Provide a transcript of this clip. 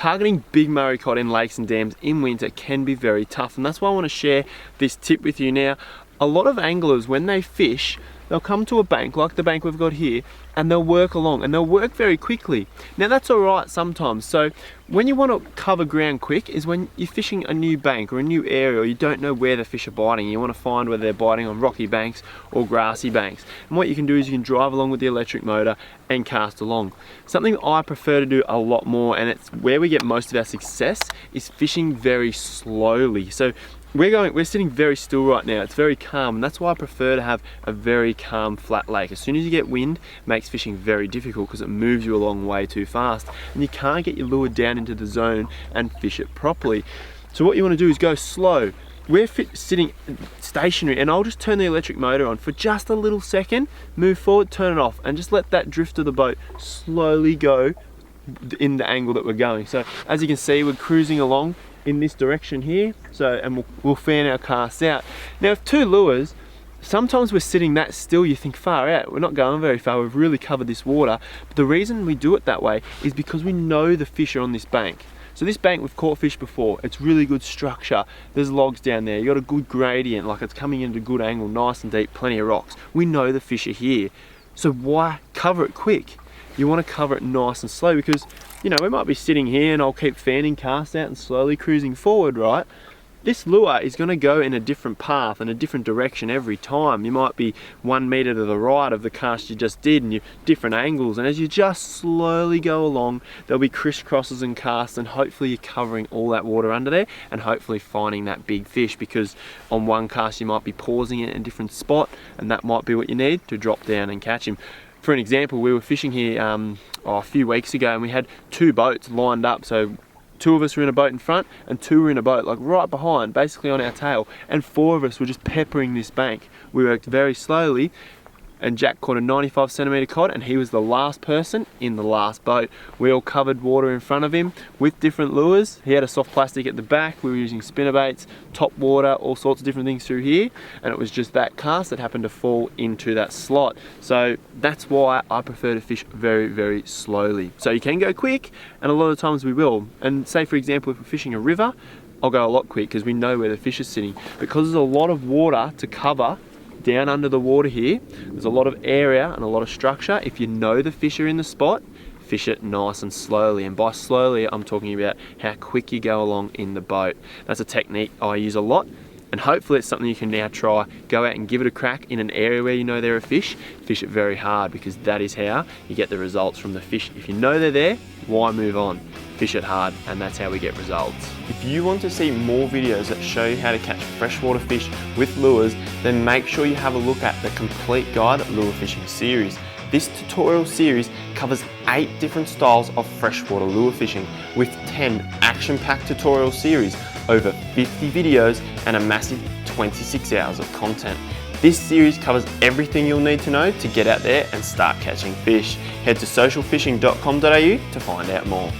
targeting big Murray cod in lakes and dams in winter can be very tough, and that's why I want to share this tip with you now. A lot of anglers, when they fish, they'll come to a bank like the bank we've got here, and they'll work along, and they'll work very quickly. Now that's all right sometimes. So when you want to cover ground quick is when you're fishing a new bank or a new area, or you don't know where the fish are biting. You want to find whether they're biting on rocky banks or grassy banks. And what you can do is you can drive along with the electric motor and cast along. Something I prefer to do a lot more, and it's where we get most of our success, is fishing very slowly. So we're sitting very still right now. It's very calm, and that's why I prefer to have a very calm, flat lake. As soon as you get wind, it makes fishing very difficult because it moves you along way too fast, and you can't get your lure down into the zone and fish it properly. So what you want to do is go slow. We're sitting stationary, and I'll just turn the electric motor on for just a little second, move forward, turn it off, and just let that drift of the boat slowly go in the angle that we're going. So as you can see, we're cruising along in this direction here, and we'll fan our casts out. Now with two lures, sometimes we're sitting that still, you think far out, we're not going very far, we've really covered this water. But the reason we do it that way is because we know the fish are on this bank. So this bank, we've caught fish before, it's really good structure, there's logs down there, you got a good gradient, like it's coming into a good angle, nice and deep, plenty of rocks. We know the fish are here, so why cover it quick? You want to cover it nice and slow, because you know, we might be sitting here and I'll keep fanning cast out and slowly cruising forward, right? This lure is going to go in a different path and a different direction every time. You might be 1 meter to the right of the cast you just did, and you're different angles, and as you just slowly go along, there'll be crisscrosses and casts, and hopefully you're covering all that water under there and hopefully finding that big fish, because on one cast you might be pausing it in a different spot, and that might be what you need to drop down and catch him. For an example, we were fishing here a few weeks ago, and we had 2 boats lined up. So 2 of us were in a boat in front and 2 were in a boat like right behind, basically on our tail, and 4 of us were just peppering this bank. We worked very slowly, and Jack caught a 95 centimeter cod, and he was the last person in the last boat. We all covered water in front of him with different lures. He had a soft plastic at the back, we were using spinnerbaits, top water, all sorts of different things through here, and it was just that cast that happened to fall into that slot. So that's why I prefer to fish very, very slowly. So you can go quick, and a lot of times we will. And say for example, if we're fishing a river, I'll go a lot quick because we know where the fish is sitting. Because there's a lot of water to cover down under the water here, there's a lot of area and a lot of structure. If you know the fish are in the spot, fish it nice and slowly. And by slowly, I'm talking about how quick you go along in the boat. That's a technique I use a lot, and hopefully it's something you can now try. Go out and give it a crack in an area where you know there are fish. Fish it very hard, because that is how you get the results from the fish. If you know they're there, why move on? Fish it hard, and that's how we get results. If you want to see more videos that show you how to catch freshwater fish with lures, then make sure you have a look at the Complete Guide Lure Fishing series. This tutorial series covers 8 different styles of freshwater lure fishing, with 10 action-packed tutorial series, over 50 videos, and a massive 26 hours of content. This series covers everything you'll need to know to get out there and start catching fish. Head to socialfishing.com.au to find out more.